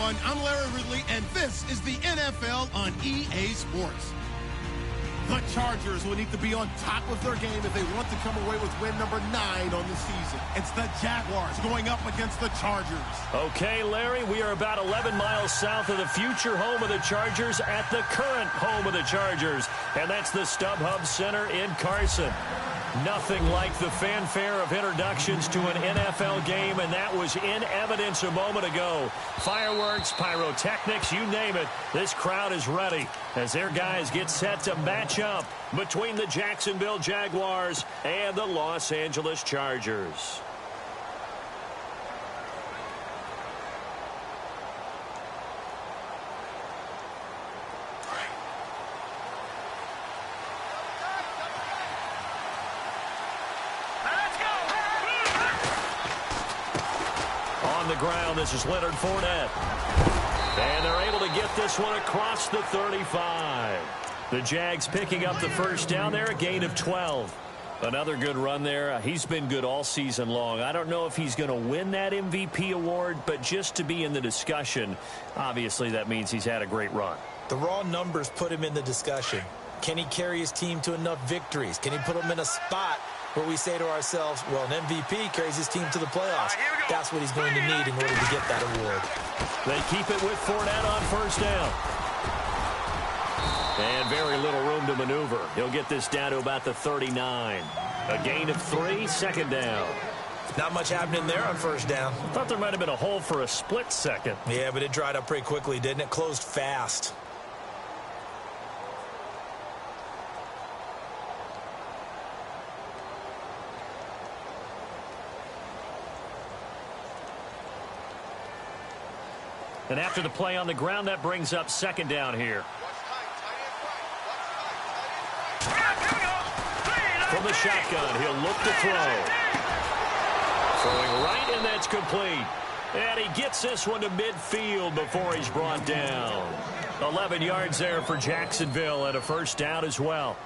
everyone. I'm Larry Ridley, and this is the NFL on EA Sports. The Chargers will need to be on top of their game if they want to come away with win number 9 on the season. It's the Jaguars going up against the Chargers. Okay, Larry, we are about 11 miles south of the future home of the Chargers at the current home of the Chargers, and that's the StubHub Center in Carson. Nothing like the fanfare of introductions to an NFL game, and that was in evidence a moment ago. Fireworks, pyrotechnics, you name it. This crowd is ready as their guys get set to match up between the Jacksonville Jaguars and the Los Angeles Chargers. Ground. This is Leonard Fournette. And they're able to get this one across the 35. The Jags picking up the first down there, a gain of 12. Another good run there. He's been good all season long. I don't know if he's going to win that MVP award, but just to be in the discussion, obviously that means he's had a great run. The raw numbers put him in the discussion. Can he carry his team to enough victories? Can he put them in a spot where we say to ourselves, well, an MVP carries his team to the playoffs. That's what he's going to need in order to get that award. They keep it with Fournette on first down. And very little room to maneuver. He'll get this down to about the 39. A gain of 3, second down. Not much happening there on first down. I thought there might have been a hole for a split second. Yeah, but it dried up pretty quickly, didn't it? Closed fast. And after the play on the ground, that brings up second down here. From the shotgun, he'll look to throw. Throwing right, and that's complete. And he gets this one to midfield before he's brought down. 11 yards there for Jacksonville and a first down as well.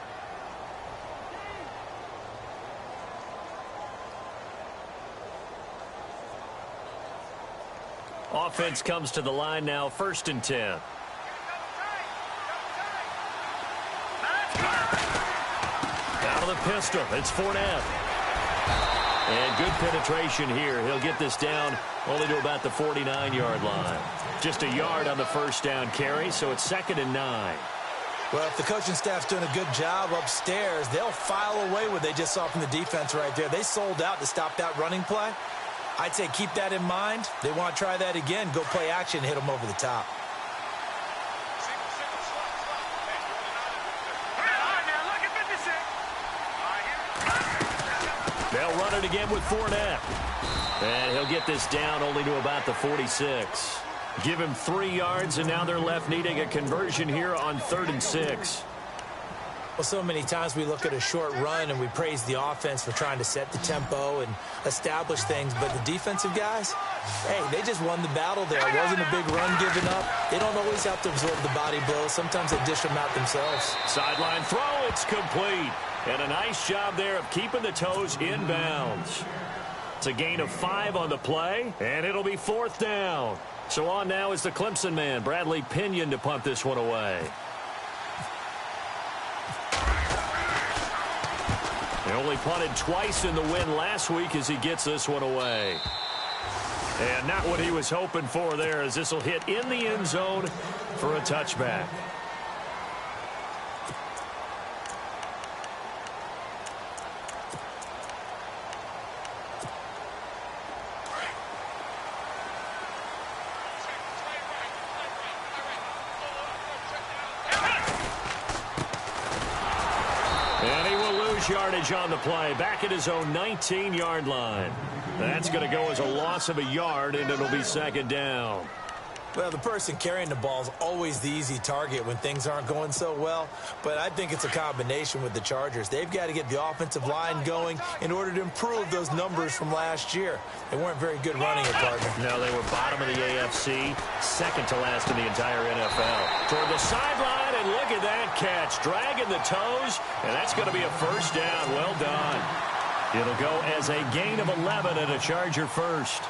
Offense comes to the line now, 1st and 10. Out of the pistol, it's Fournette. And good penetration here. He'll get this down only to about the 49-yard line. Just a yard on the first down carry, so it's 2nd and 9. Well, if the coaching staff's doing a good job upstairs, they'll file away what they just saw from the defense right there. They sold out to stop that running play. I'd say keep that in mind. They want to try that again. Go play action, hit them over the top. They'll run it again with Fournette. And he'll get this down only to about the 46. Give him 3 yards, and now they're left needing a conversion here on 3rd and 6. Well, so many times we look at a short run and we praise the offense for trying to set the tempo and establish things, but the defensive guys, hey, they just won the battle there. It wasn't a big run given up. They don't always have to absorb the body blows. Sometimes they dish them out themselves. Sideline throw, it's complete. And a nice job there of keeping the toes in bounds. It's a gain of 5 on the play, and it'll be 4th down. So on now is the Clemson man, Bradley Pinion, to punt this one away. He only punted twice in the win last week as he gets this one away. And not what he was hoping for there, as this will hit in the end zone for a touchback. Yardage on the play, back at his own 19-yard line. That's going to go as a loss of a yard, and it'll be 2nd down. Well, the person carrying the ball is always the easy target when things aren't going so well, but I think it's a combination with the Chargers. They've got to get the offensive line going in order to improve those numbers from last year. They weren't very good running it, partner. No, they were bottom of the AFC, 2nd to last in the entire NFL. Toward the sideline, and look at that catch, dragging the toes, and that's going to be a first down. Well done. It'll go as a gain of 11 and a Charger first.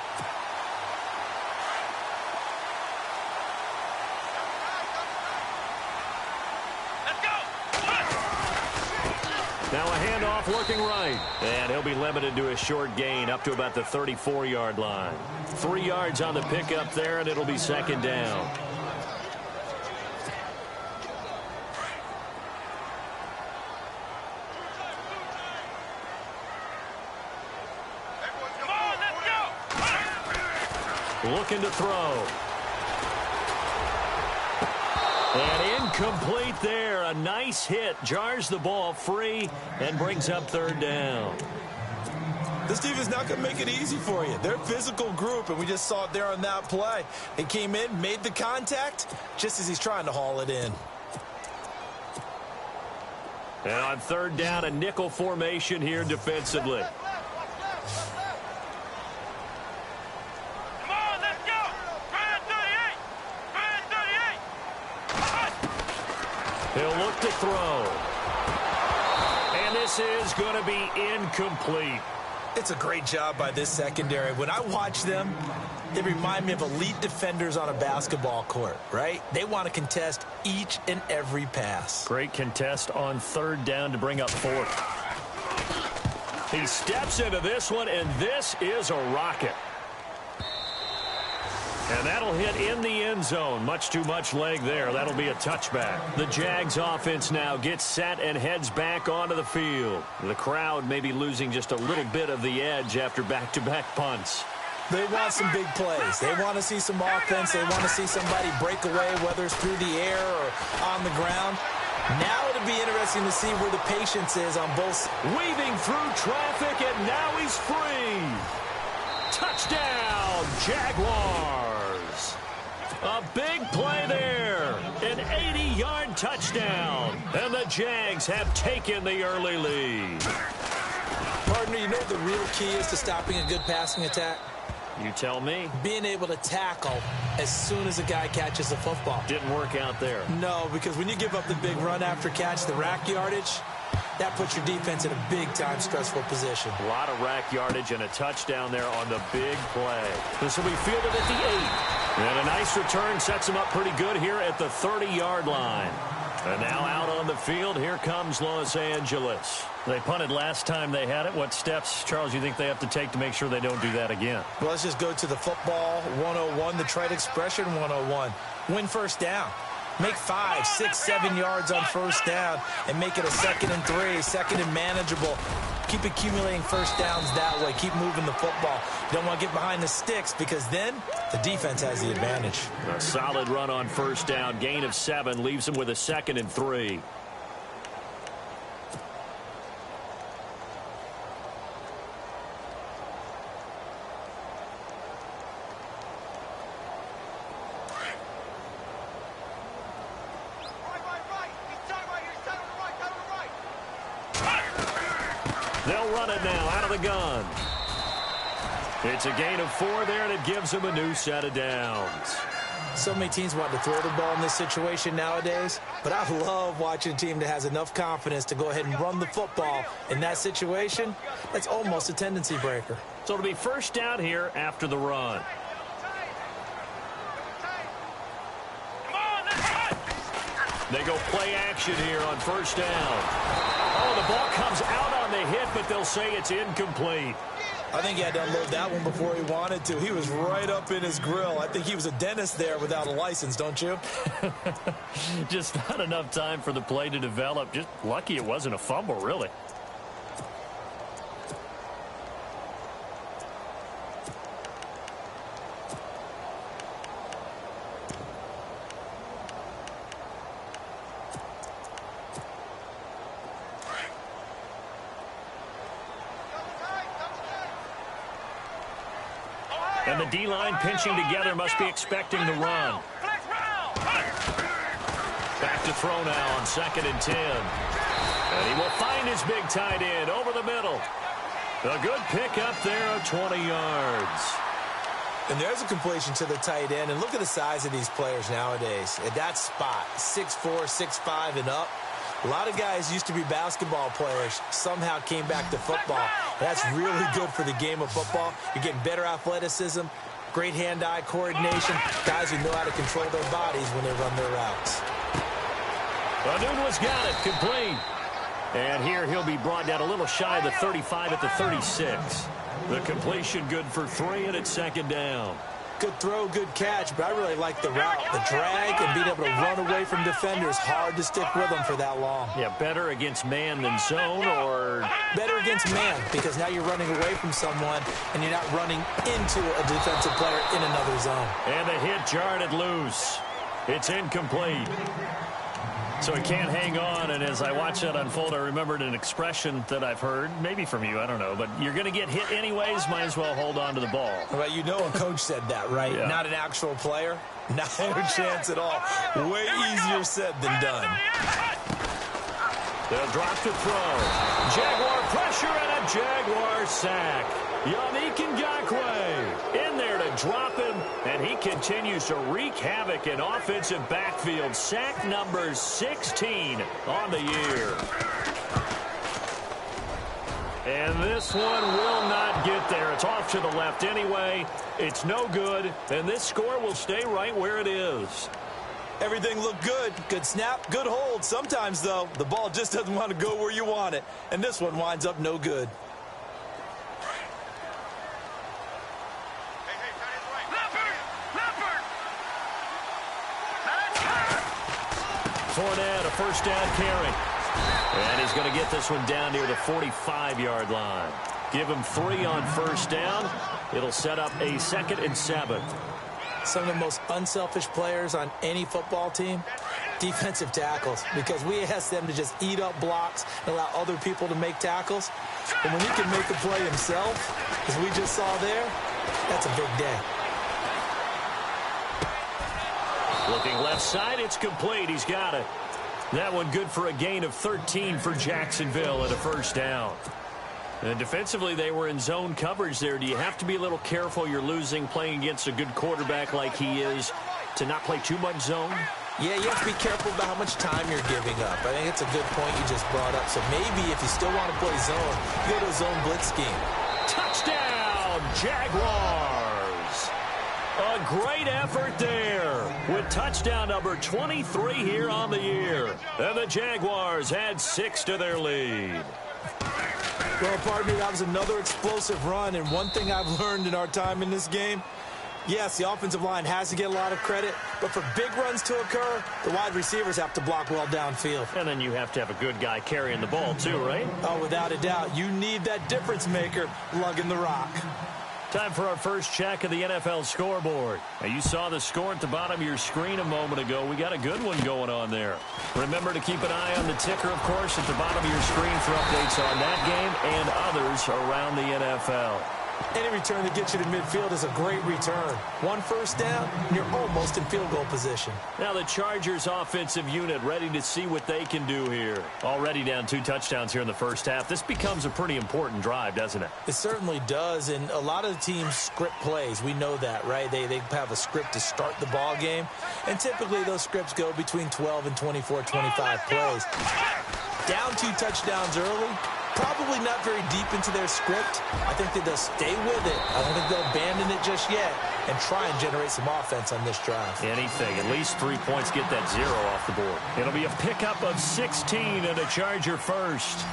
Now a handoff looking right. And he'll be limited to a short gain up to about the 34-yard line. 3 yards on the pickup there, and it'll be second down. Looking to throw. And incomplete there. A nice hit. Jars the ball free and brings up third down. This team is not going to make it easy for you. They're a physical group, and we just saw it there on that play. He came in, made the contact, just as he's trying to haul it in. And on third down, a nickel formation here defensively. He'll look to throw. And this is going to be incomplete. It's a great job by this secondary. When I watch them, they remind me of elite defenders on a basketball court, right? They want to contest each and every pass. Great contest on third down to bring up fourth. He steps into this one, and this is a rocket. And that'll hit in the end zone. Much too much leg there. That'll be a touchback. The Jags offense now gets set and heads back onto the field. The crowd may be losing just a little bit of the edge after back-to-back punts. They want some big plays. They want to see some offense. They want to see somebody break away, whether it's through the air or on the ground. Now it'll be interesting to see where the patience is on both. Weaving through traffic, and now he's free. Touchdown, Jaguars. A big play there. An 80-yard touchdown. And the Jags have taken the early lead. Partner, you know what the real key is to stopping a good passing attack? You tell me. Being able to tackle as soon as a guy catches the football. Didn't work out there. No, because when you give up the big run after catch, the rack yardage, that puts your defense in a big-time stressful position. A lot of rack yardage and a touchdown there on the big play. This will be fielded at the 8. And a nice return sets him up pretty good here at the 30-yard line. And now out on the field, here comes Los Angeles. They punted last time they had it. What steps, Charles, you think they have to take to make sure they don't do that again? Well, let's just go to the football 101, the trite expression 101. Win first down. Make 5, 6, 7 yards on first down and make it a 2nd and 3, second and manageable. Keep accumulating first downs that way. Keep moving the football. You don't want to get behind the sticks because then the defense has the advantage. A solid run on first down. Gain of 7 leaves him with a 2nd and 3. They'll run it now out of the gun. It's a gain of 4 there, and it gives them a new set of downs. So many teams want to throw the ball in this situation nowadays, but I love watching a team that has enough confidence to go ahead and run the football. In that situation, that's almost a tendency breaker. So it'll be first down here after the run. They go play action here on first down. Oh, the ball comes out on the hit, but they'll say it's incomplete. I think he had to unload that one before he wanted to. He was right up in his grill. I think he was a dentist there without a license, don't you? Just not enough time for the play to develop. Just lucky it wasn't a fumble, really. And the D-line pinching together must be expecting the run. Back to throw now on 2nd and 10. And he will find his big tight end over the middle. A good pick up there of 20 yards. And there's a completion to the tight end. And look at the size of these players nowadays. At that spot, 6'4", 6'5", and up. A lot of guys used to be basketball players, somehow came back to football. That's really good for the game of football. You're getting better athleticism, great hand-eye coordination, guys who know how to control their bodies when they run their routes. Anunwa's got it, complete. And here he'll be brought down a little shy of the 35 at the 36. The completion good for 3, and it's second down. Good throw, good catch, but I really like the route. The drag and being able to run away from defenders. Hard to stick with them for that long. Yeah, better against man than zone, or? Better against man, because now you're running away from someone and you're not running into a defensive player in another zone. And the hit jarred it loose. It's incomplete. So he can't hang on, and as I watch that unfold, I remembered an expression that I've heard, maybe from you, I don't know, but you're going to get hit anyways, might as well hold on to the ball. Well, you know a coach said that, right? Yeah. Not an actual player. Not a chance at all. Way easier said than done. They'll drop to throw. Jaguar pressure and a Jaguar sack. Yannick Ngakoue in there to drop him, and he continues to wreak havoc in offensive backfield. Sack number 16 on the year. And this one will not get there. It's off to the left anyway. It's no good, and this score will stay right where it is. Everything looked good. Good snap, good hold. Sometimes, though, the ball just doesn't want to go where you want it, and this one winds up no good. Fournette, a first down carry. And he's going to get this one down near the 45-yard line. Give him 3 on first down. It'll set up a 2nd and 7. Some of the most unselfish players on any football team, defensive tackles, because we ask them to just eat up blocks and allow other people to make tackles. And when he can make a play himself, as we just saw there, that's a big day. Looking left side, it's complete. He's got it. That one good for a gain of 13 for Jacksonville at a first down. And defensively, they were in zone coverage there. Do you have to be a little careful? You're losing playing against a good quarterback like he is to not play too much zone? Yeah, you have to be careful about how much time you're giving up. I think it's a good point you just brought up. So maybe if you still want to play zone, you go to a zone blitz scheme. Touchdown, Jaguars! A great effort there with touchdown number 23 here on the year. And the Jaguars add 6 to their lead. Well, partner, that was another explosive run. And one thing I've learned in our time in this game, yes, the offensive line has to get a lot of credit, but for big runs to occur, the wide receivers have to block well downfield. And then you have to have a good guy carrying the ball too, right? Oh, without a doubt. You need that difference maker lugging the rock. Time for our first check of the NFL scoreboard. Now, you saw the score at the bottom of your screen a moment ago. We got a good one going on there. Remember to keep an eye on the ticker, of course, at the bottom of your screen for updates on that game and others around the NFL. Any return that gets you to midfield is a great return. One first down, and you're almost in field goal position. Now the Chargers offensive unit ready to see what they can do here. Already down 2 touchdowns here in the first half. This becomes a pretty important drive, doesn't it? It certainly does, and a lot of the teams script plays. We know that, right? They have a script to start the ball game, and typically those scripts go between 12 and 24, 25 plays. Down 2 touchdowns early. Probably not very deep into their script. I think that they'll stay with it. I don't think they'll abandon it just yet and try and generate some offense on this drive. Anything. At least 3 points, get that 0 off the board. It'll be a pickup of 16 and a Charger first.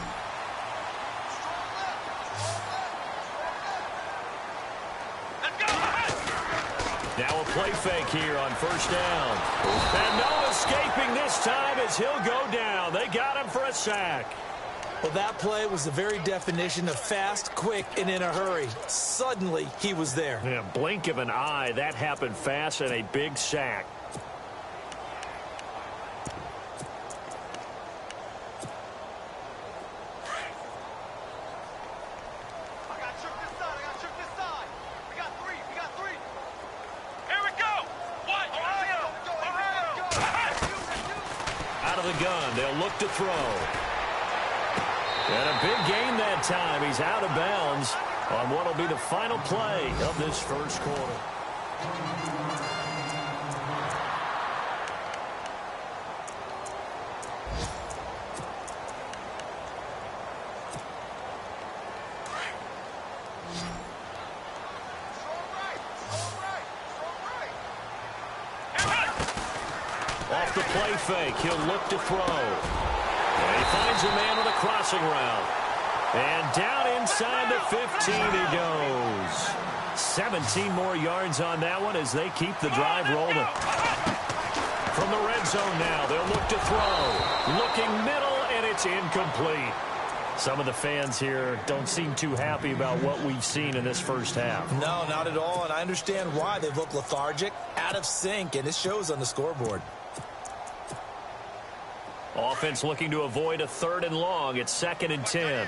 Now a play fake here on first down. And no escaping this time as he'll go down. They got him for a sack. Well, that play was the very definition of fast, quick, and in a hurry. Suddenly, he was there. In a blink of an eye, that happened fast and a big sack. Out of the gun, they'll look to throw. And a big gain that time. He's out of bounds on what will be the final play of this first quarter. Off the play fake, he'll look to throw. And he finds a man with a crossing route. And down inside the 15 he goes. 17 more yards on that one as they keep the drive rolling. From the red zone now, they'll look to throw. Looking middle, and it's incomplete. Some of the fans here don't seem too happy about what we've seen in this first half. No, not at all, and I understand why. They've looked lethargic, out of sync, and it shows on the scoreboard. Offense looking to avoid a 3rd and long. It's 2nd and 10.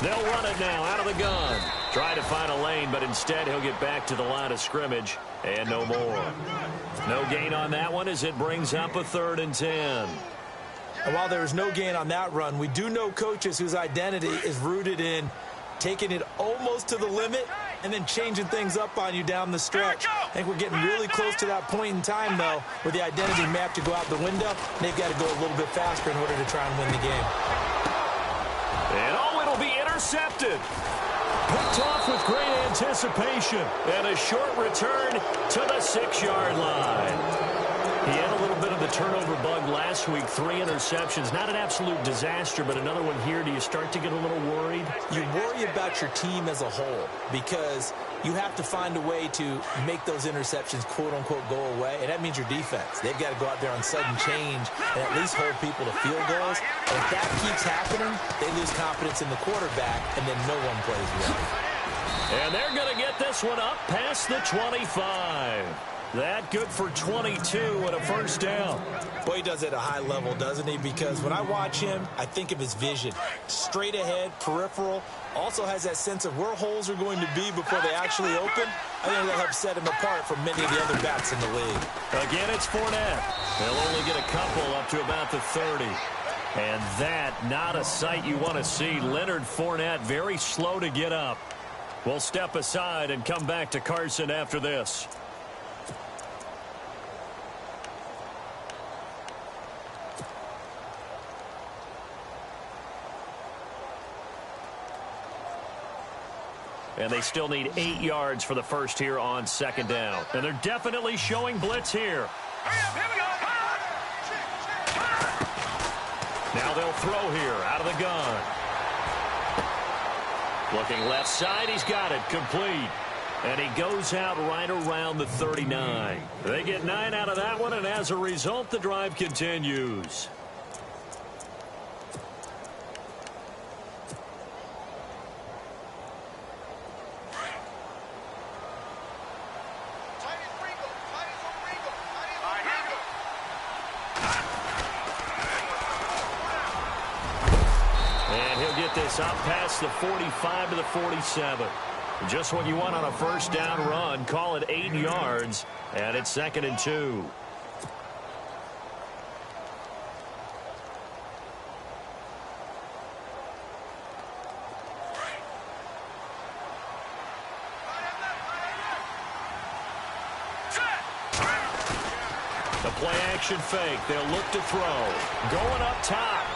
They'll run it now out of the gun. Try to find a lane, but instead he'll get back to the line of scrimmage. And no more. No gain on that one as it brings up a 3rd and 10. And while there was no gain on that run, we do know coaches whose identity is rooted in taking it almost to the limit and then changing things up on you down the stretch. I think we're getting really close to that point in time, though, where the identity map to go out the window, and they've got to go a little bit faster in order to try and win the game. And it'll be intercepted. Picked off with great anticipation. And a short return to the 6-yard line. He had a little bit of the turnover bug last week. 3 interceptions. Not an absolute disaster, but another one here. Do you start to get a little worried? You worry about your team as a whole because you have to find a way to make those interceptions, quote-unquote, go away, and that means your defense. They've got to go out there on sudden change and at least hold people to field goals. And if that keeps happening, they lose confidence in the quarterback, and then no one plays well. And they're going to get this one up past the 25. That good for 22 and a first down. Boy, he does it at a high level, doesn't he? Because when I watch him, I think of his vision. Straight ahead, peripheral. Also has that sense of where holes are going to be before they actually open. I think that helps set him apart from many of the other backs in the league. Again, it's Fournette. They'll only get a couple up to about the 30. And that, not a sight you want to see. Leonard Fournette very slow to get up. We'll step aside and come back to Carson after this. And they still need 8 yards for the first here on 2nd down. And they're definitely showing blitz here. Now they'll throw here out of the gun. Looking left side, he's got it complete. And he goes out right around the 39. They get 9 out of that one, and as a result, the drive continues. This up past the 45 to the 47. Just what you want on a first down run. Call it 8 yards, and it's 2nd and 2. The play action fake. They'll look to throw. Going up top.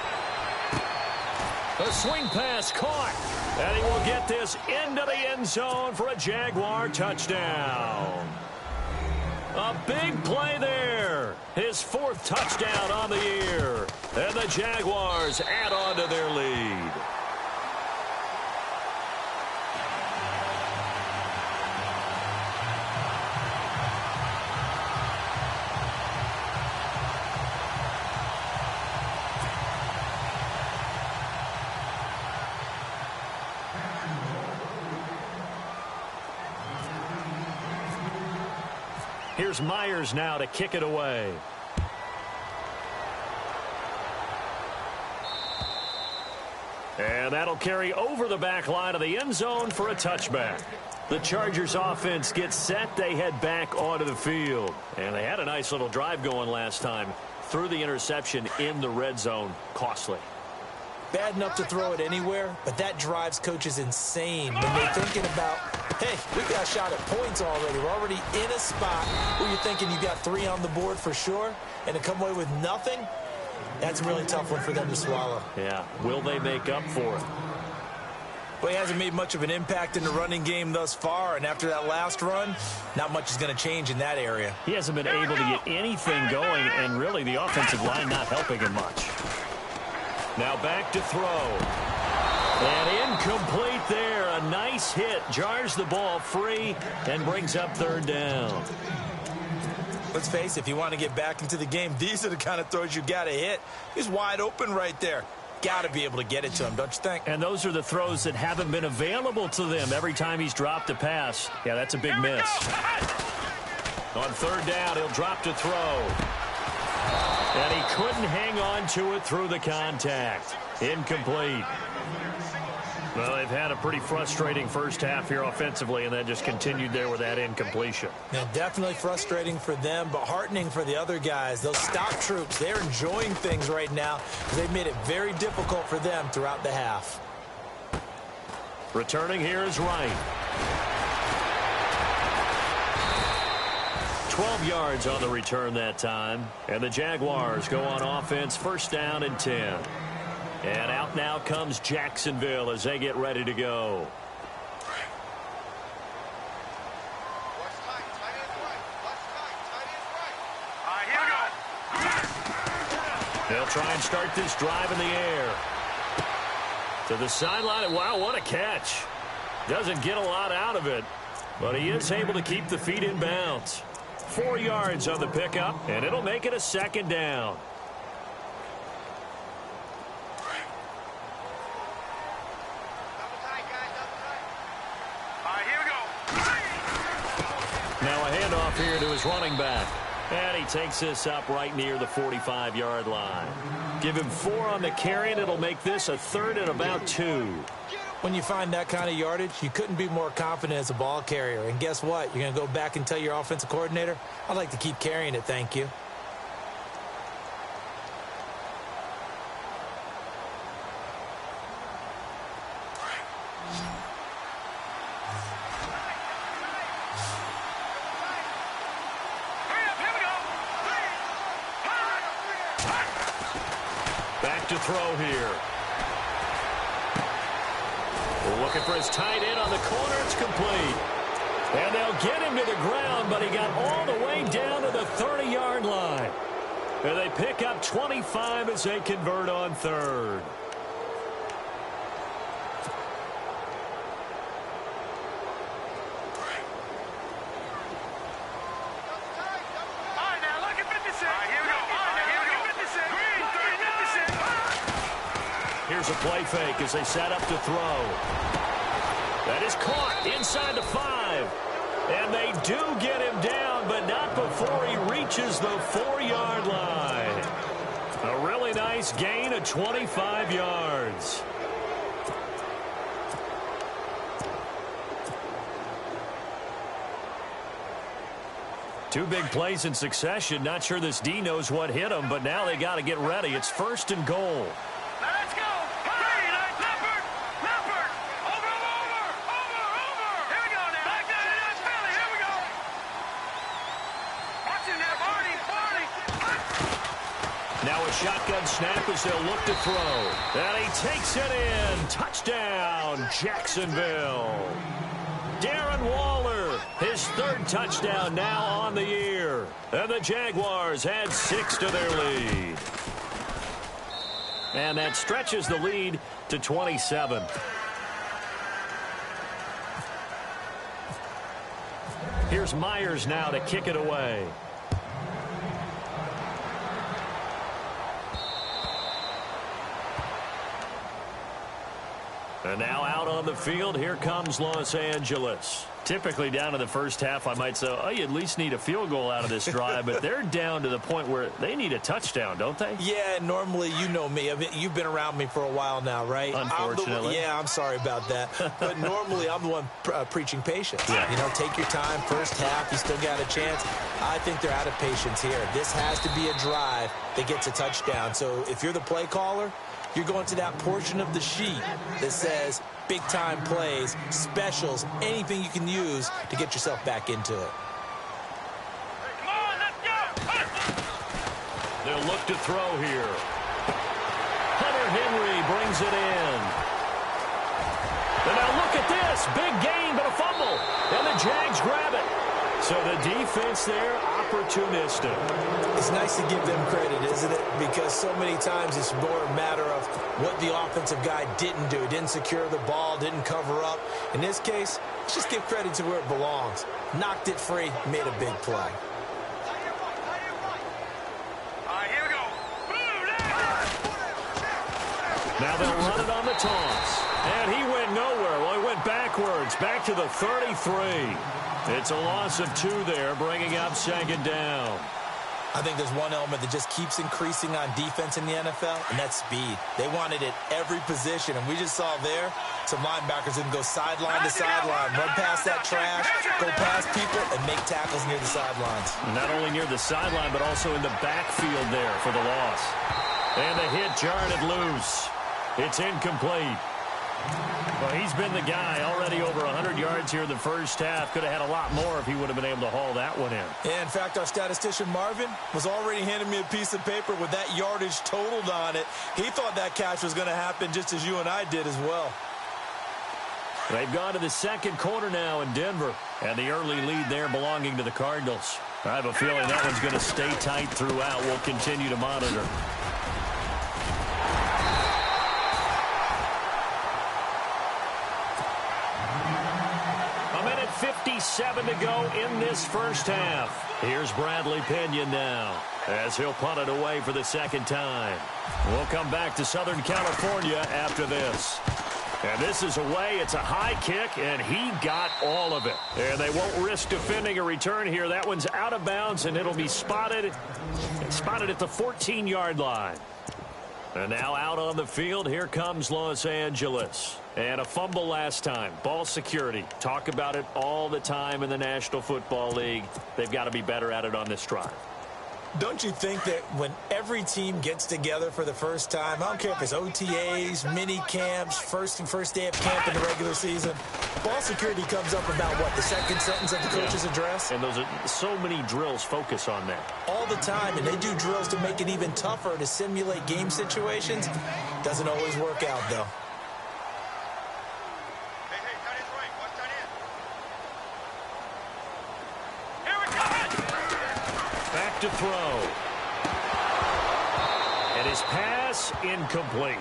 The swing pass caught, and he will get this into the end zone for a Jaguar touchdown. A big play there. His 4th touchdown on the year, and the Jaguars add on to their lead. Here's Myers now to kick it away. And that'll carry over the back line of the end zone for a touchback. The Chargers offense gets set. They head back onto the field. And they had a nice little drive going last time. Threw the interception in the red zone. Costly. Bad enough to throw it anywhere, but that drives coaches insane when they're thinking about, hey, we got a shot at points already. We're already in a spot where you're thinking you got 3 on the board for sure, and to come away with nothing, that's a really tough one for them to swallow. Yeah, will they make up for it? Well, he hasn't made much of an impact in the running game thus far, and after that last run, not much is going to change in that area. He hasn't been able to get anything going, and really the offensive line not helping him much. Now back to throw. And incomplete there. A nice hit. Jars the ball free and brings up third down. Let's face it, if you want to get back into the game, these are the kind of throws you got to hit. He's wide open right there. Got to be able to get it to him, don't you think? And those are the throws that haven't been available to them every time he's dropped a pass. Yeah, that's a big miss. On third down, he'll drop to throw. And he couldn't hang on to it through the contact. Incomplete. Well, they've had a pretty frustrating first half here offensively, and then just continued there with that incompletion. Yeah, definitely frustrating for them, but heartening for the other guys. Those stop troops, they're enjoying things right now because they've made it very difficult for them throughout the half. Returning here is Wright. 12 yards on the return that time. And the Jaguars go on offense, first down and 10. And out now comes Jacksonville as they get ready to go. They'll try and start this drive in the air. To the sideline. Wow, what a catch. Doesn't get a lot out of it, but he is able to keep the feet in bounds. 4 yards on the pickup, and it'll make it a second down. Now a handoff here to his running back. And he takes this up right near the 45-yard line. Give him 4 on the carry, and it'll make this a third and about 2. When you find that kind of yardage, you couldn't be more confident as a ball carrier. And guess what? You're going to go back and tell your offensive coordinator, I'd like to keep carrying it, thank you. Back to throw here. We're looking for his tight end on the corner. It's complete. And they'll get him to the ground, but he got all the way down to the 30-yard line. And they pick up 25 as they convert on third. Here's a play fake as they set up to throw. That is caught inside the 5. And they do get him down, but not before he reaches the 4-yard line. A really nice gain of 25 yards. Two big plays in succession. Not sure this D knows what hit him, but now they got to get ready. It's first and goal. Let's go. Leopard. Over. Here we go now. Back down to that Philly. Here we go. Watch him now, Barney. Now a shotgun snap as they'll look to throw. And he takes it in. Touchdown, Jacksonville. Darren Waller, his third touchdown now on the year. And the Jaguars add 6 to their lead. And that stretches the lead to 27. Here's Myers now to kick it away. And now out on the field, here comes Los Angeles. Typically down in the first half, I might say, oh, you at least need a field goal out of this drive, but they're down to the point where they need a touchdown, don't they? Yeah, normally, you know me. I mean, you've been around me for a while now, right? Unfortunately. I'm sorry about that. But normally, I'm the one preaching patience. Yeah. You know, take your time. First half, you still got a chance. I think they're out of patience here. This has to be a drive that gets a touchdown. So if you're the play caller, you're going to that portion of the sheet that says big-time plays, specials, anything you can use to get yourself back into it. Come on, let's go. They'll look to throw here. Hunter Henry brings it in. And now look at this. Big gain, but a fumble. And the Jags grab it. So the defense there, opportunistic. It's nice to give them credit, isn't it? Because so many times it's more a matter of what the offensive guy didn't do. Didn't secure the ball, didn't cover up. In this case, let's just give credit to where it belongs. Knocked it free, made a big play. All right, here we go. Now they'll run it on the toss. And he went nowhere. Well, he went backwards, back to the 33. It's a loss of 2 there, bringing up second down. I think there's one element that just keeps increasing on defense in the NFL, and that's speed. They want it at every position, and we just saw there some linebackers that can go sideline to sideline, run past that trash, go past people, and make tackles near the sidelines. Not only near the sideline, but also in the backfield there for the loss. And the hit jarred it loose. It's incomplete. Well, he's been the guy already over 100 yards here in the first half. Could have had a lot more if he would have been able to haul that one in. Yeah, in fact, our statistician Marvin was already handing me a piece of paper with that yardage totaled on it. He thought that catch was going to happen just as you and I did as well. They've gone to the second quarter now in Denver. And the early lead there belonging to the Cardinals. I have a feeling that one's going to stay tight throughout. We'll continue to monitor. 57 to go in this first half. Here's Bradley Pinion now as he'll punt it away for the second time. We'll come back to Southern California after this. And this is away. It's a high kick, and he got all of it. And they won't risk defending a return here. That one's out of bounds, and it'll be spotted at the 14-yard line. And now out on the field, here comes Los Angeles. And a fumble last time. Ball security. Talk about it all the time in the National Football League. They've got to be better at it on this drive. Don't you think that when every team gets together for the first time, I don't care if it's OTAs, mini camps, first day of camp in the regular season, ball security comes up about what, the second sentence of the coach's address? And those are so many drills focus on that. All the time, and they do drills to make it even tougher to simulate game situations. Doesn't always work out, though. Back to throw. And his pass incomplete.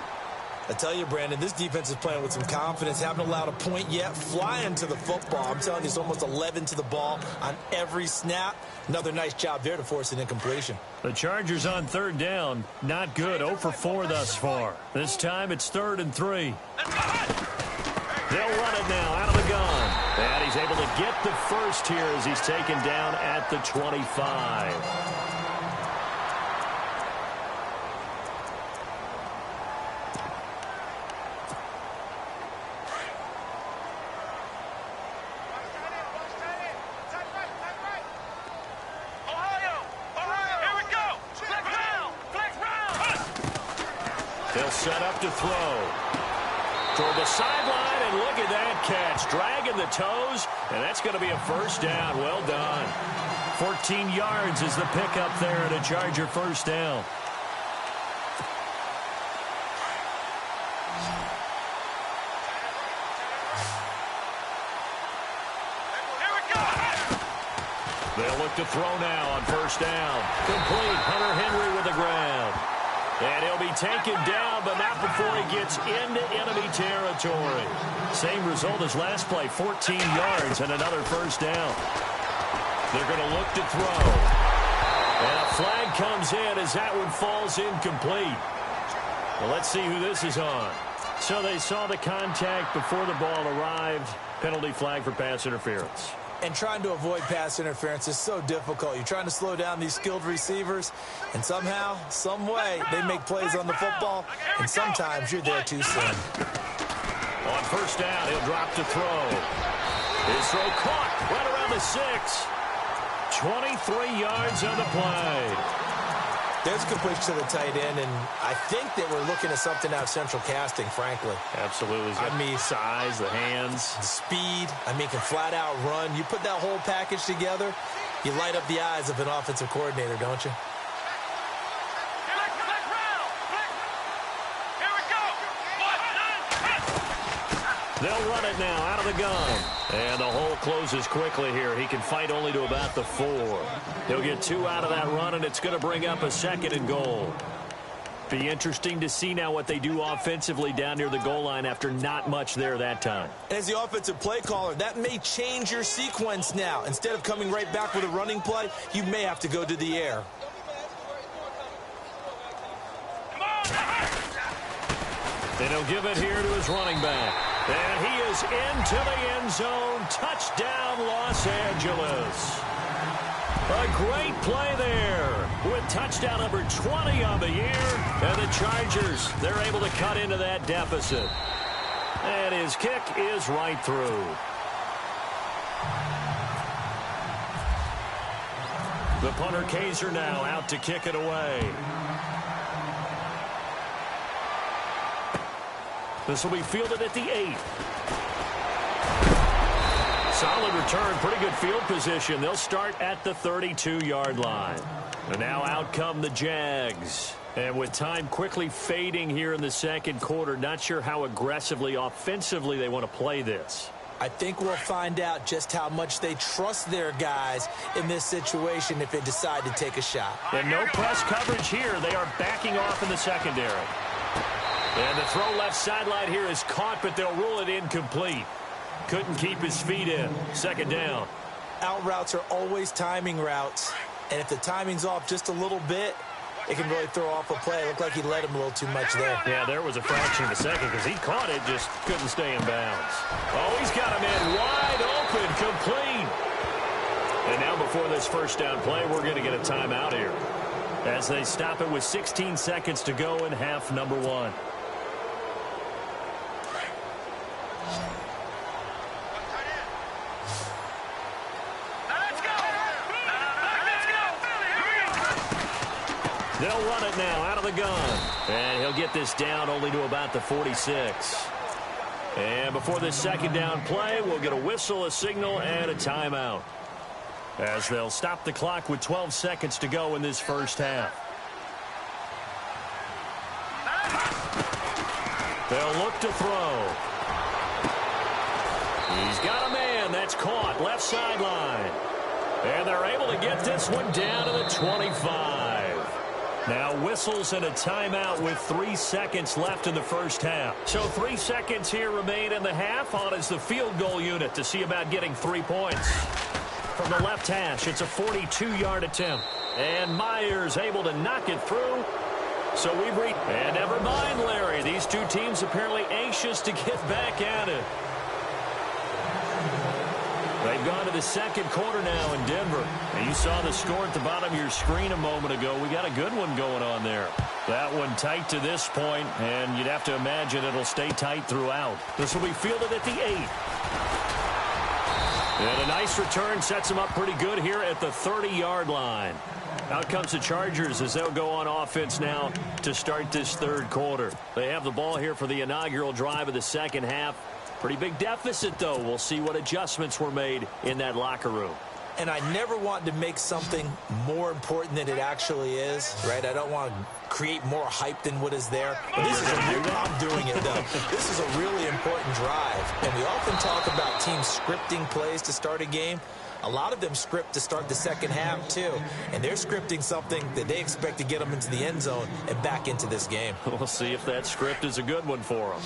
I tell you, Brandon, this defense is playing with some confidence. Haven't allowed a point yet. Flying to the football. I'm telling you, it's almost 11 to the ball on every snap. Another nice job there to force an incompletion. The Chargers on third down. Not good. 0 for 4 thus far. This time it's 3rd and 3. They'll run it now out of the gun. And he's able to get the first here as he's taken down at the 25. They'll set up to throw. Toward the sideline, and look at that catch. Dragging the toes, and that's going to be a first down. Well done. 14 yards is the pickup there at a Charger first down. They'll look to throw now on first down. Complete. Hunter Henry with the grab. And he'll be taken down, but not before he gets into enemy territory. Same result as last play, 14 yards and another first down. They're going to look to throw. And a flag comes in as that one falls incomplete. Well, let's see who this is on. So they saw the contact before the ball arrived. Penalty flag for pass interference. And trying to avoid pass interference is so difficult. You're trying to slow down these skilled receivers, and somehow, some way, they make plays on the football, and sometimes you're there too soon. On first down, he'll drop to throw. His throw caught right around the 6. 23 yards on the play. There's a completion to the tight end, and I think that we're looking at something out of central casting, frankly. Absolutely. I mean, size, the hands. The speed, I mean, can flat out run. You put that whole package together, you light up the eyes of an offensive coordinator, don't you? They'll run it now out of the gun. And the hole closes quickly here. He can fight only to about the 4. He'll get 2 out of that run, and it's going to bring up a 2nd and goal. Be interesting to see now what they do offensively down near the goal line after not much there that time. As the offensive play caller, that may change your sequence now. Instead of coming right back with a running play, you may have to go to the air. And he'll give it here to his running back. And he is into the end zone. Touchdown, Los Angeles. A great play there with touchdown number 20 on the year. And the Chargers, they're able to cut into that deficit. And his kick is right through. The punter Kaiser now out to kick it away. This will be fielded at the 8. Solid return, pretty good field position. They'll start at the 32-yard line. And now out come the Jags. And with time quickly fading here in the second quarter, not sure how aggressively, offensively they want to play this. I think we'll find out just how much they trust their guys in this situation if they decide to take a shot. And no press coverage here. They are backing off in the secondary. And the throw left sideline here is caught, but they'll rule it incomplete. Couldn't keep his feet in. 2nd down. Out routes are always timing routes. And if the timing's off just a little bit, it can really throw off a play. It looked like he let him a little too much there. Yeah, there was a fraction of a second because he caught it, just couldn't stay in bounds. Oh, he's got him in wide open, complete. And now before this first down play, we're going to get a timeout here as they stop it with 16 seconds to go in half number 1. They'll run it now out of the gun. And he'll get this down only to about the 46. And before this 2nd down play, we'll get a whistle, a signal, and a timeout, as they'll stop the clock with 12 seconds to go in this first half. They'll look to throw. He's got a man. That's caught. Left sideline. And they're able to get this one down to the 25. Now whistles and a timeout with 3 seconds left in the first half. So 3 seconds here remain in the half. On is the field goal unit to see about getting 3 points. From the left hash, it's a 42-yard attempt. And Myers able to knock it through. So we've reached. And never mind, Larry. These two teams apparently anxious to get back at it. They've gone to the second quarter now in Denver. And you saw the score at the bottom of your screen a moment ago. We got a good one going on there. That one tight to this point, and you'd have to imagine it'll stay tight throughout. This will be fielded at the 8. And a nice return sets them up pretty good here at the 30-yard line. Out comes the Chargers as they'll go on offense now to start this third quarter. They have the ball here for the inaugural drive of the second half. Pretty big deficit, though. We'll see what adjustments were made in that locker room. And I never want to make something more important than it actually is, right? I don't want to create more hype than what is there. But this is I'm doing it, though. This is a really important drive. And we often talk about teams scripting plays to start a game. A lot of them script to start the second half, too. And they're scripting something that they expect to get them into the end zone and back into this game. We'll see if that script is a good one for them.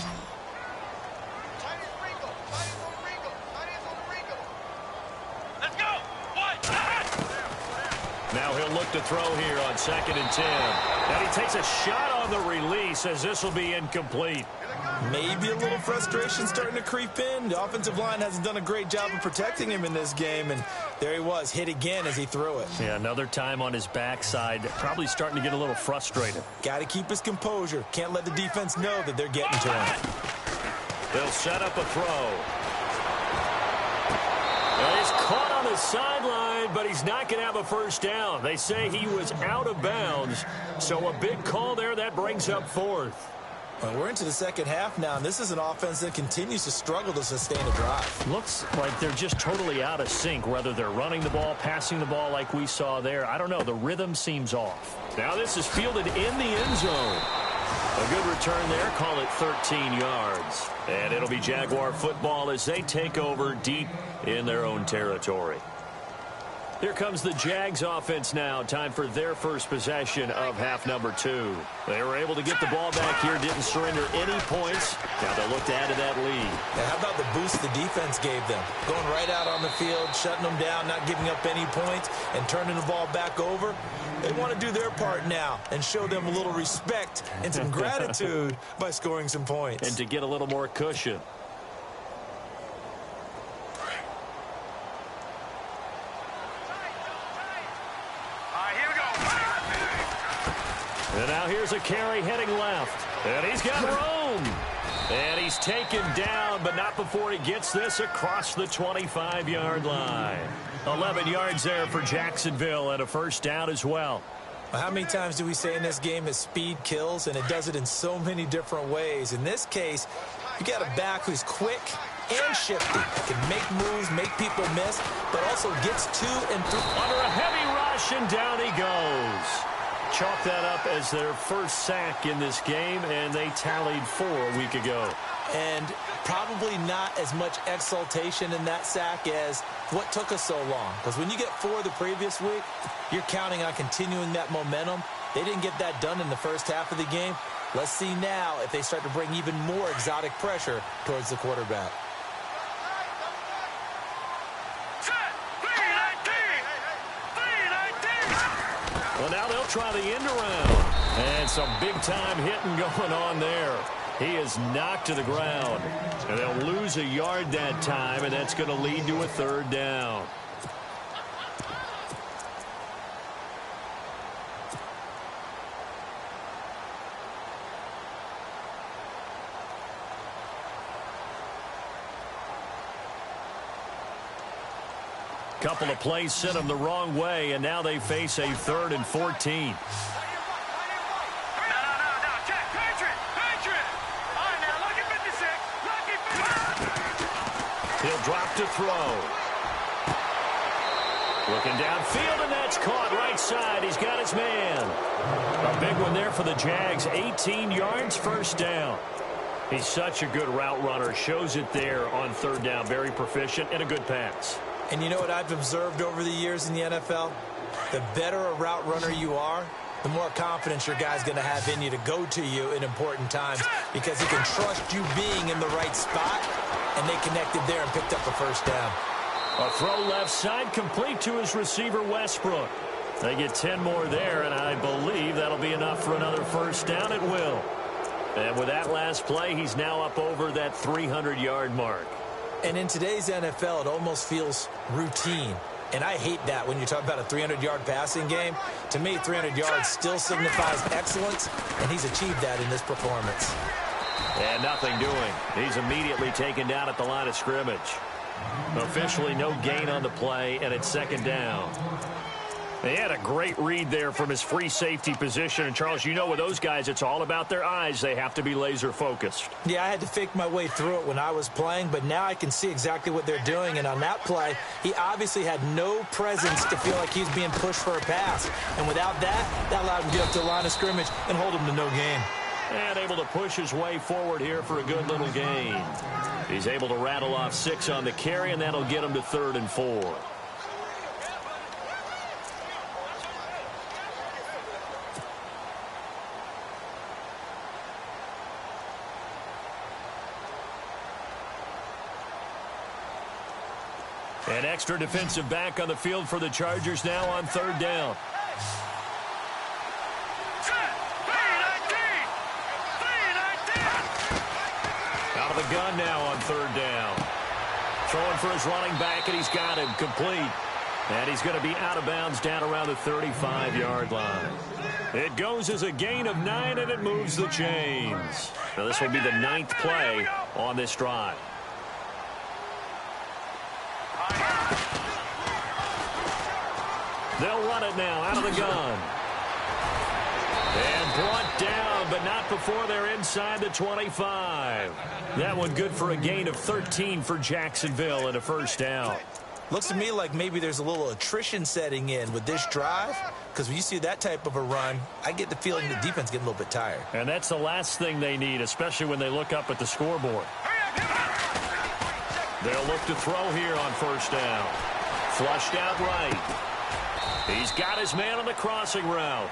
Now he'll look to throw here on 2nd and 10. And he takes a shot on the release as this will be incomplete. Maybe a little frustration starting to creep in. The offensive line hasn't done a great job of protecting him in this game. And there he was, hit again as he threw it. Yeah, another time on his backside. Probably starting to get a little frustrated. Got to keep his composure. Can't let the defense know that they're getting to him. They'll set up a throw. Well, he's caught on the sideline, but he's not going to have a first down. They say he was out of bounds, so a big call there. That brings up 4th. Well, we're into the second half now, and this is an offense that continues to struggle to sustain a drive. Looks like they're just totally out of sync, whether they're running the ball, passing the ball like we saw there. I don't know. The rhythm seems off. Now this is fielded in the end zone. A good return there. Call it 13 yards. And it'll be Jaguar football as they take over deep in their own territory. Here comes the Jags offense now. Time for their first possession of half number 2. They were able to get the ball back here, didn't surrender any points. Now they'll look to add to that lead. Now, how about the boost the defense gave them? Going right out on the field, shutting them down, not giving up any points, and turning the ball back over. They want to do their part now and show them a little respect and some gratitude by scoring some points. And to get a little more cushion. And now here's a carry heading left. And he's got room. And he's taken down, but not before he gets this across the 25-yard line. 11 yards there for Jacksonville and a first down as well. How many times do we say in this game that speed kills, and it does it in so many different ways? In this case, you got a back who's quick and shifty, can make moves, make people miss, but also gets to and through. Under a heavy rush, and down he goes. Chalk that up as their first sack in this game, and they tallied 4 a week ago. And probably not as much exultation in that sack as what took us so long. Because when you get 4 the previous week, you're counting on continuing that momentum. They didn't get that done in the first half of the game. Let's see now if they start to bring even more exotic pressure towards the quarterback. Well, now they'll try the end around. And some big-time hitting going on there. He is knocked to the ground. And they'll lose a yard that time, and that's going to lead to a third down. Couple of plays sent them the wrong way, and now they face a 3rd and 14. No, check, Patriot. All right, now, lucky 56. He'll drop to throw. Looking downfield, and that's caught right side. He's got his man. A big one there for the Jags. 18 yards, first down. He's such a good route runner. Shows it there on 3rd down. Very proficient and a good pass. And you know what I've observed over the years in the NFL? The better a route runner you are, the more confidence your guy's going to have in you to go to you in important times because he can trust you being in the right spot, and they connected there and picked up a first down. A throw left side complete to his receiver, Westbrook. They get 10 more there, and I believe that'll be enough for another first down. It will. And with that last play, he's now up over that 300-yard mark. And in today's NFL, it almost feels routine. And I hate that when you talk about a 300-yard passing game. To me, 300 yards still signifies excellence, and he's achieved that in this performance. And nothing doing. He's immediately taken down at the line of scrimmage. Officially no gain on the play, and it's 2nd down. They had a great read there from his free safety position. And, Charles, you know with those guys, it's all about their eyes. They have to be laser-focused. Yeah, I had to fake my way through it when I was playing, but now I can see exactly what they're doing. And on that play, he obviously had no presence to feel like he's being pushed for a pass. And without that allowed him to get up to the line of scrimmage and hold him to no gain. And able to push his way forward here for a good little gain. He's able to rattle off 6 on the carry, and that'll get him to 3rd and 4. An extra defensive back on the field for the Chargers now on 3rd down. Out of the gun now on 3rd down. Throwing for his running back, and he's got him complete. And he's going to be out of bounds down around the 35-yard line. It goes as a gain of 9, and it moves the chains. Now this will be the 9th play on this drive. They'll run it now out of the gun. And brought down, but not before they're inside the 25. That one good for a gain of 13 for Jacksonville and a first down. Looks to me like maybe there's a little attrition setting in with this drive because when you see that type of a run, I get the feeling the defense getting a little bit tired. And that's the last thing they need, especially when they look up at the scoreboard. They'll look to throw here on first down. Flushed out right. He's got his man on the crossing route.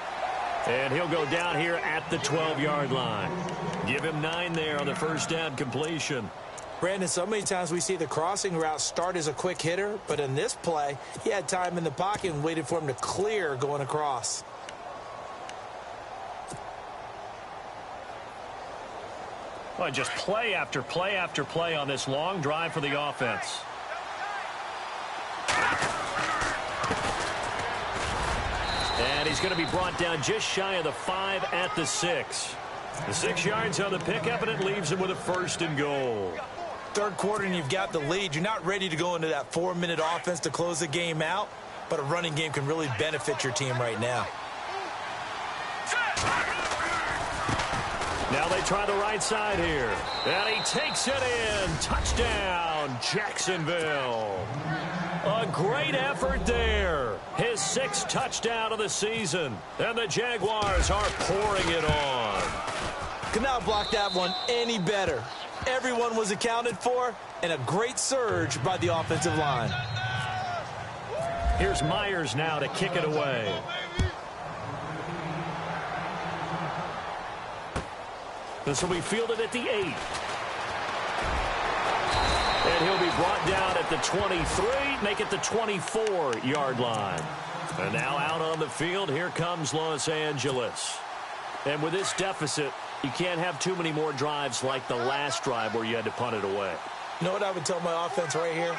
And he'll go down here at the 12-yard line. Give him 9 there on the first down completion. Brandon, so many times we see the crossing route start as a quick hitter, but in this play, he had time in the pocket and waited for him to clear going across. Well, just play after play after play on this long drive for the offense. And he's going to be brought down just shy of the 5 at the 6. The 6 yards on the pickup, and it leaves him with a 1st and goal. Third quarter and you've got the lead. You're not ready to go into that 4-minute offense to close the game out, but a running game can really benefit your team right now. Now they try the right side here. And he takes it in. Touchdown, Jacksonville. A great effort there. His 6th touchdown of the season. And the Jaguars are pouring it on. Could not block that one any better. Everyone was accounted for, and a great surge by the offensive line. Here's Myers now to kick it away. This will be fielded at the 8. And he'll be brought down at the 23, make it the 24-yard line. And now out on the field, here comes Los Angeles. And with this deficit, you can't have too many more drives like the last drive where you had to punt it away. You know what I would tell my offense right here?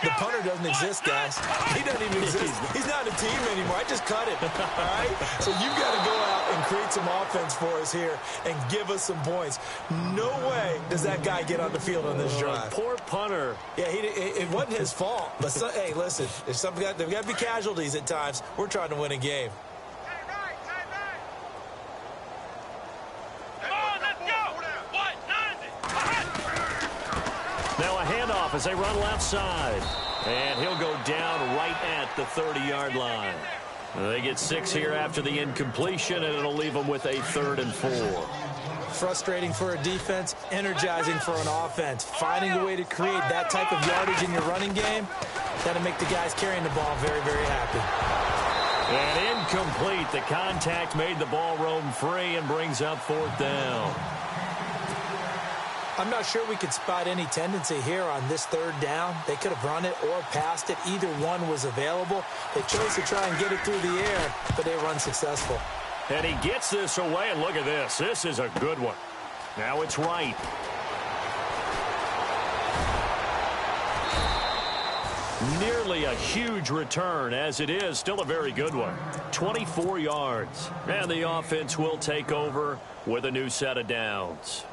The punter doesn't exist, guys. He doesn't even exist. He's not a team anymore. I just cut him, all right? So you've got to go out and create some offense for us here and give us some points. No way does that guy get on the field on this drive. Poor punter. Yeah, it wasn't his fault. But, hey, listen, there's got to be casualties at times. We're trying to win a game. Now a handoff as they run left side. And he'll go down right at the 30-yard line. They get 6 here after the incompletion, and it'll leave them with a 3rd and 4. Frustrating for a defense, energizing for an offense. Finding a way to create that type of yardage in your running game, that'll make the guys carrying the ball very, very happy. And incomplete. The contact made the ball roam free and brings up 4th down. I'm not sure we could spot any tendency here on this 3rd down. They could have run it or passed it. Either one was available. They chose to try and get it through the air, but they were unsuccessful. And he gets this away, and look at this. This is a good one. Now it's right. Nearly a huge return, as it is still a very good one. 24 yards. And the offense will take over with a new set of downs.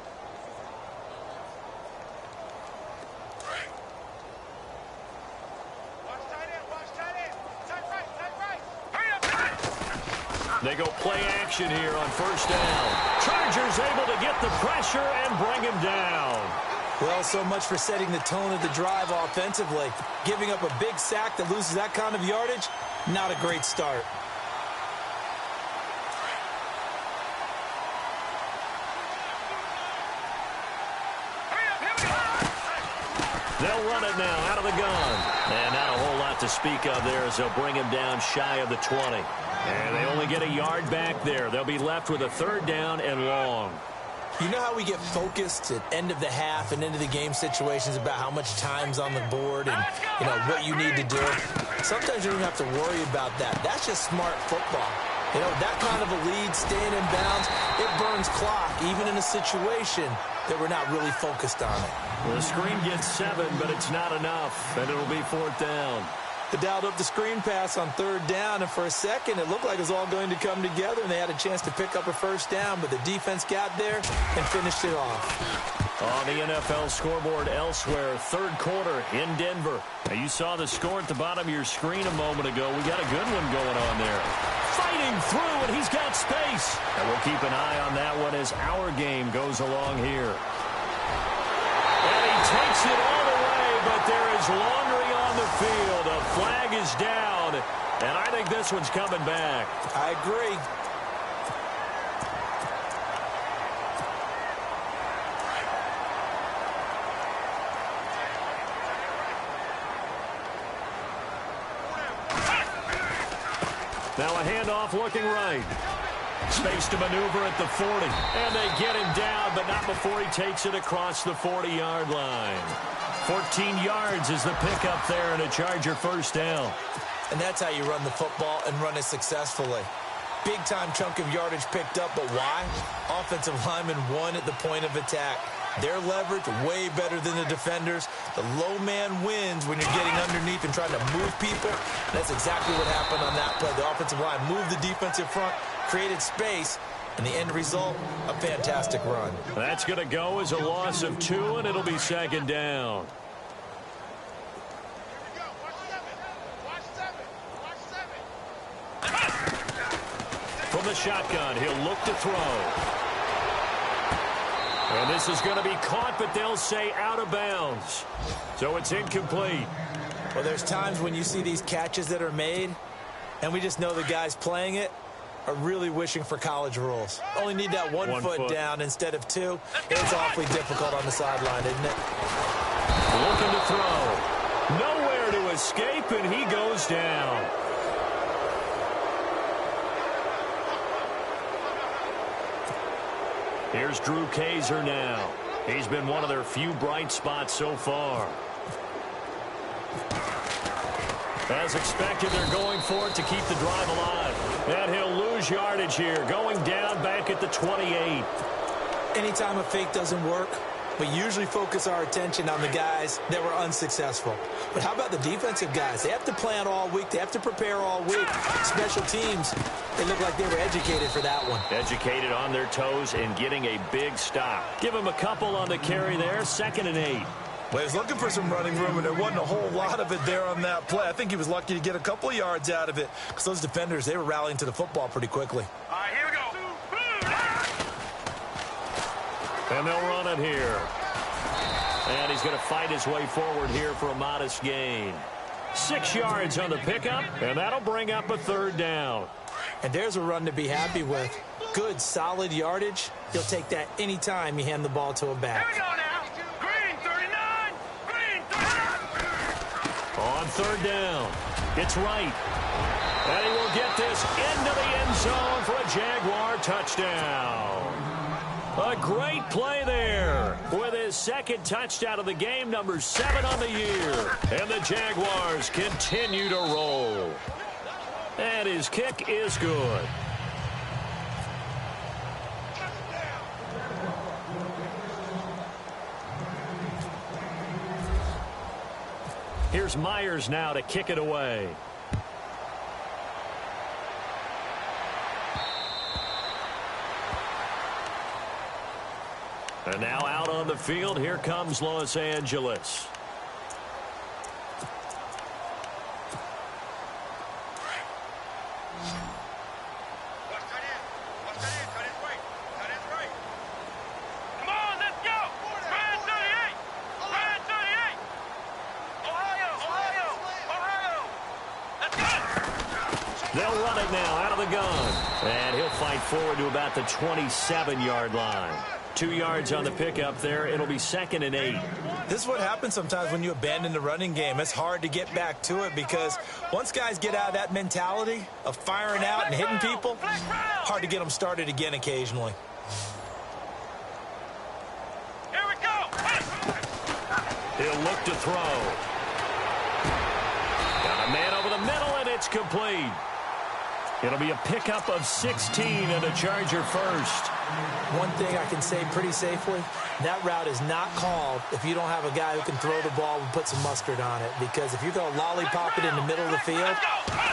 They go play action here on first down. Chargers able to get the pressure and bring him down. Well, so much for setting the tone of the drive offensively. Giving up a big sack that loses that kind of yardage, not a great start. They'll run it now out of the gun. And not a whole lot to speak of there as they'll bring him down shy of the 20. And they only get a yard back there. They'll be left with a 3rd down and long. You know how we get focused at end of the half and into the game situations about how much time's on the board and, you know, what you need to do? Sometimes you don't have to worry about that. That's just smart football. You know, that kind of a lead, staying in bounds, it burns clock, even in a situation that we're not really focused on it. Well, the screen gets 7, but it's not enough, and it'll be 4th down. They dialed up the screen pass on 3rd down, and for a second, it looked like it was all going to come together, and they had a chance to pick up a 1st down, but the defense got there and finished it off. On the NFL scoreboard elsewhere, 3rd quarter in Denver. Now, you saw the score at the bottom of your screen a moment ago. We got a good one going on there. Fighting through, and he's got space. And we'll keep an eye on that one as our game goes along here. And he takes it all the way, but there is laundry on the field. A flag is down, And I think this one's coming back. I agree. Now a handoff looking right. Space to maneuver at the 40. And they get him down, but not before he takes it across the 40-yard line. 14 yards is the pickup there and a Charger first down. And that's how you run the football and run it successfully. Big-time chunk of yardage picked up, but why? Offensive lineman won at the point of attack. Their leverage way better than the defenders. The low man wins when you're getting underneath and trying to move people. That's exactly what happened on that play. The offensive line moved the defensive front, created space, and the end result, a fantastic run. That's going to go as a loss of 2, and it'll be second down. From the shotgun, he'll look to throw. And this is going to be caught, but they'll say out of bounds. So it's incomplete. Well, there's times when you see these catches that are made, and we just know the guys playing it are really wishing for college rules. Only need that one foot down instead of 2. It's awfully difficult on the sideline, isn't it? Looking to throw. Nowhere to escape, and he goes down. Here's Drew Kaiser now. He's been one of their few bright spots so far. As expected, they're going for it to keep the drive alive. And he'll lose yardage here, going down back at the 28. Anytime a fake doesn't work, we usually focus our attention on the guys that were unsuccessful. But how about the defensive guys? They have to plan all week. They have to prepare all week. Special teams, they look like they were educated for that one. Educated on their toes and getting a big stop. Give him a couple on the carry there, 2nd and 8. Well, he was looking for some running room, and there wasn't a whole lot of it there on that play. I think he was lucky to get a couple of yards out of it because those defenders, they were rallying to the football pretty quickly. All right, here we go. And they'll run it here. And he's going to fight his way forward here for a modest gain. 6 yards on the pickup, and that'll bring up a 3rd down. And there's a run to be happy with. Good, solid yardage. You'll take that anytime you hand the ball to a back. Here we go now. Green 39. Green 39. On 3rd down, it's right. And he will get this into the end zone for a Jaguar touchdown. A great play there with his 2nd touchdown of the game, number 7 on the year. And the Jaguars continue to roll. And his kick is good. Here's Myers now to kick it away. And now out on the field, here comes Los Angeles. Come on, let's go. Red 38. Red 38. Ohio. Let's go. They'll run it now out of the gun. And he'll fight forward to about the 27-yard line. 2 yards on the pickup there. It'll be 2nd and 8. This is what happens sometimes when you abandon the running game. It's hard to get back to it because once guys get out of that mentality of firing out and hitting people, hard to get them started again occasionally. Here we go. He'll look to throw. Got a man over the middle, and it's complete. It'll be a pickup of 16 and a Charger first. One thing I can say pretty safely, that route is not called if you don't have a guy who can throw the ball and put some mustard on it. Because if you're going to lollipop it in the middle of the field,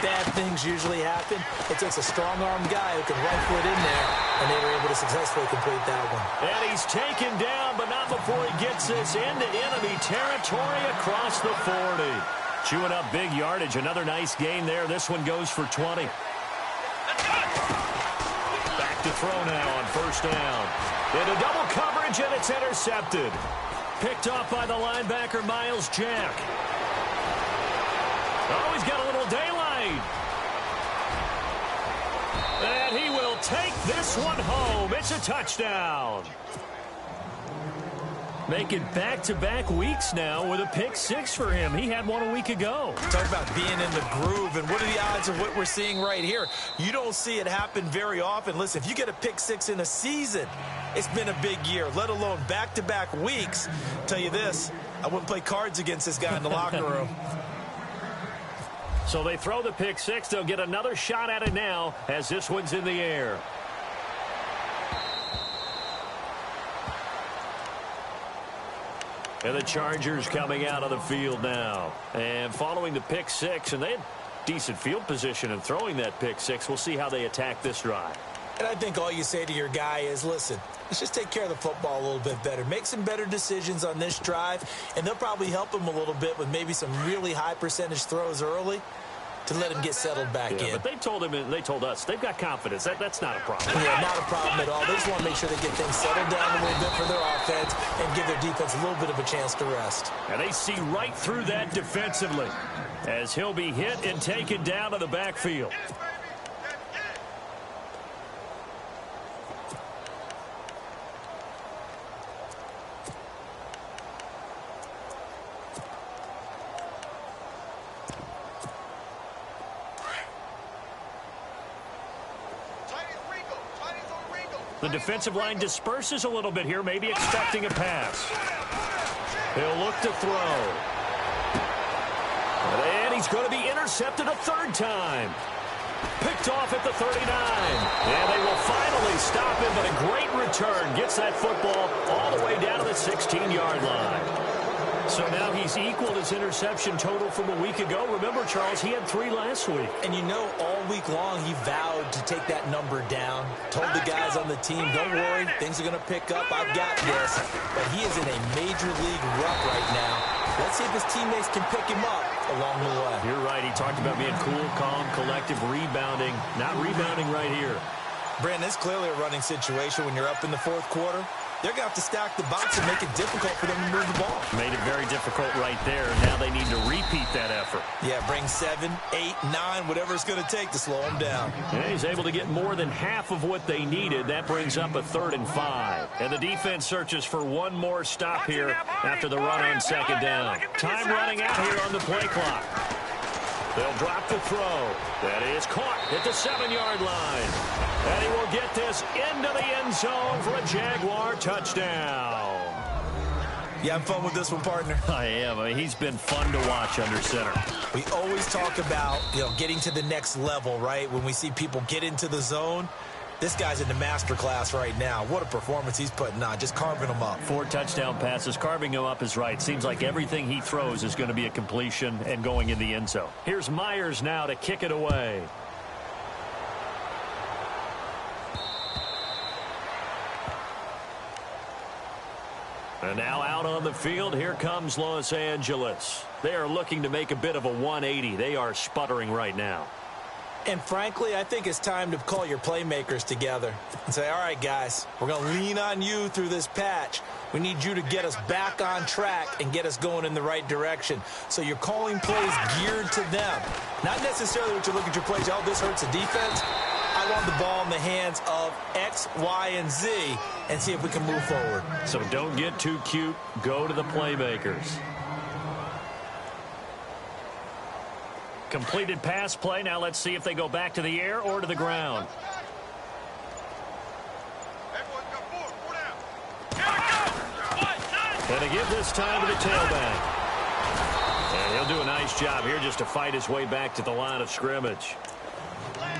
bad things usually happen. It takes a strong-armed guy who can rifle it in there, and they were able to successfully complete that one. And he's taken down, but not before he gets this into enemy territory across the 40. Chewing up big yardage. Another nice gain there. This one goes for 20. Back to throw now on 1st down. Into double coverage, and it's intercepted. Picked off by the linebacker, Miles Jack. Oh, he's got a little daylight. take this one home. It's a touchdown. Making back-to-back weeks now with a pick six for him. He had one a week ago. Talk about being in the groove, and what are the odds of what we're seeing right here? You don't see it happen very often. Listen, if you get a pick six in a season, it's been a big year, let alone back-to-back weeks. Tell you this, I wouldn't play cards against this guy in the locker room. So they throw the pick six. They'll get another shot at it now as this one's in the air. And the Chargers coming out of the field now. And following the pick six, and they had decent field position in throwing that pick six. We'll see how they attack this drive. And I think all you say to your guy is, listen, let's just take care of the football a little bit better. Make some better decisions on this drive, and they'll probably help him a little bit with maybe some really high percentage throws early to let him get settled back in. But they told him, and they told us, they've got confidence. That's not a problem. Yeah, not a problem at all. They just want to make sure they get things settled down a little bit for their offense and give their defense a little bit of a chance to rest. And they see right through that defensively as he'll be hit and taken down to the backfield. The defensive line disperses a little bit here, maybe expecting a pass. He'll look to throw. And he's going to be intercepted a third time. Picked off at the 39. And they will finally stop him, but a great return. Gets that football all the way down to the 16-yard line. So now he's equaled his interception total from a week ago. Remember, Charles, he had 3 last week. And you know, all week long he vowed to take that number down. Told the guys on the team, don't worry, things are going to pick up. I've got this. But he is in a major league rut right now. Let's see if his teammates can pick him up along the way. You're right. He talked about being cool, calm, collective, rebounding. Not rebounding right here. Brandon, it's clearly a running situation when you're up in the fourth quarter. They're going to have to stack the box and make it difficult for them to move the ball. Made it very difficult right there. Now they need to repeat that effort. Yeah, bring 7, 8, 9, whatever it's going to take to slow them down. Yeah, he's able to get more than half of what they needed. That brings up a 3rd and 5. And the defense searches for one more stop here after the run on second down. Time running out here on the play clock. They'll drop the throw. That is caught at the 7-yard line. And he will get this into the end zone for a Jaguar touchdown. You having fun with this one, partner? I am. I mean, he's been fun to watch under center. We always talk about, getting to the next level, right? When we see people get into the zone, this guy's in the master class right now. What a performance he's putting on, just carving them up. 4 touchdown passes. Carving him up is right. Seems like everything he throws is going to be a completion and going in the end zone. Here's Myers now to kick it away. And now out on the field, here comes Los Angeles. They are looking to make a bit of a 180. They are sputtering right now. And frankly, I think it's time to call your playmakers together and say, all right, guys, we're going to lean on you through this patch. We need you to get us back on track and get us going in the right direction. So you're calling plays geared to them. Not necessarily what you look at your plays, oh, this hurts the defense. I want the ball in the hands of X, Y, and Z and see if we can move forward. So don't get too cute. Go to the playmakers. Completed pass play. Now let's see if they go back to the air or to the ground. And they give this time to the tailback. And he'll do a nice job here just to fight his way back to the line of scrimmage.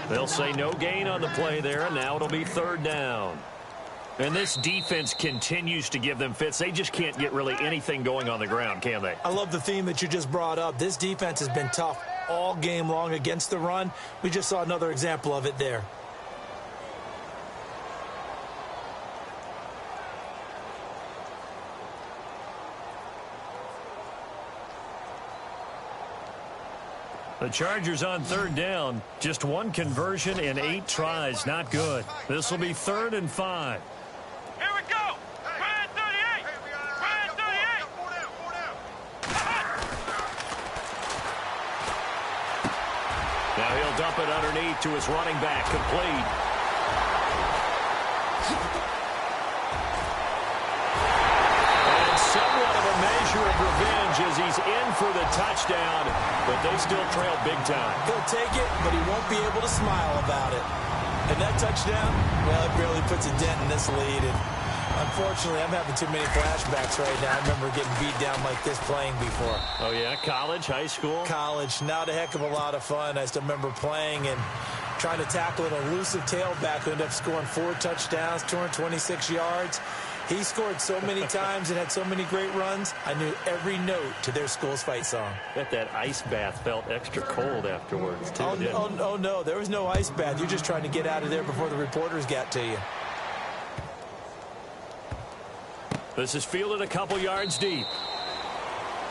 They'll say no gain on the play there, and now it'll be 3rd down. And this defense continues to give them fits. They just can't get really anything going on the ground, can they? I love the theme that you just brought up. This defense has been tough all game long against the run. We just saw another example of it there. The Chargers on 3rd down. Just 1 conversion in 8 tries. Not good. This will be 3rd and 5. Here we go. Ryan 38. Ryan 38. Now he'll dump it underneath to his running back. Complete. And somewhat of a measure of revenge as he's in for the touchdown, but they still trail big time. He'll take it, but he won't be able to smile about it. And that touchdown, well, it barely puts a dent in this lead. And unfortunately, I'm having too many flashbacks right now. I remember getting beat down like this playing before. Oh, yeah? College, high school? College, not a heck of a lot of fun. I still remember playing and trying to tackle an elusive tailback who ended up scoring 4 touchdowns, 226 yards. He scored so many times and had so many great runs, I knew every note to their school's fight song. Bet that ice bath felt extra cold afterwards, too, didn't it? Oh, no, there was no ice bath. You're just trying to get out of there before the reporters got to you. This is fielded a couple yards deep.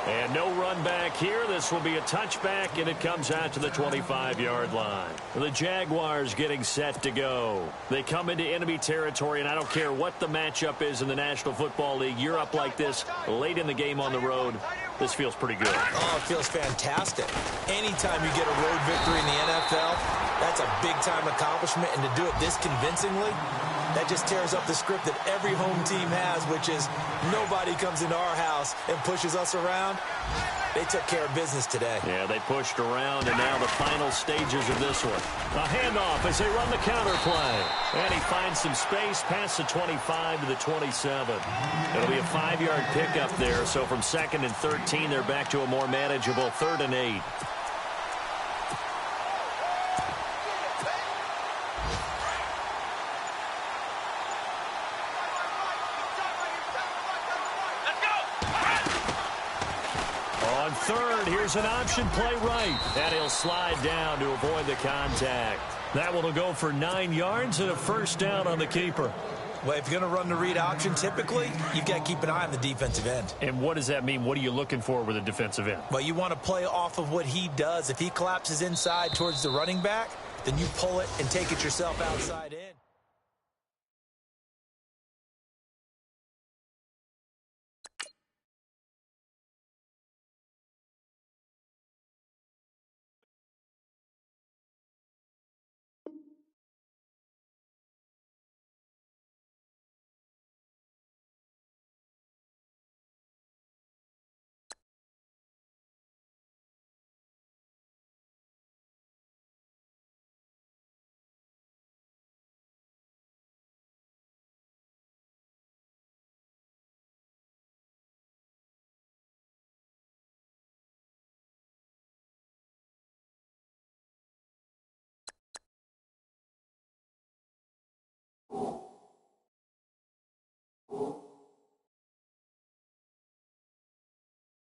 And no run back here. This will be a touchback, and it comes out to the 25-yard line. The Jaguars getting set to go. They come into enemy territory, and I don't care what the matchup is in the National Football League. You're up like this late in the game on the road. This feels pretty good. Oh, it feels fantastic. Anytime you get a road victory in the NFL, that's a big-time accomplishment, and to do it this convincingly, that just tears up the script that every home team has, which is nobody comes into our house and pushes us around. They took care of business today. Yeah, they pushed around, and now the final stages of this one. A handoff as they run the counter play. And he finds some space past the 25 to the 27. It'll be a 5-yard pickup there, so from 2nd and 13, they're back to a more manageable 3rd and 8. On 3rd, here's an option play right. And he'll slide down to avoid the contact. That one will go for 9 yards and a first down on the keeper. Well, if you're going to run the read option, typically, you've got to keep an eye on the defensive end. And what does that mean? What are you looking for with a defensive end? Well, you want to play off of what he does. If he collapses inside towards the running back, then you pull it and take it yourself outside in.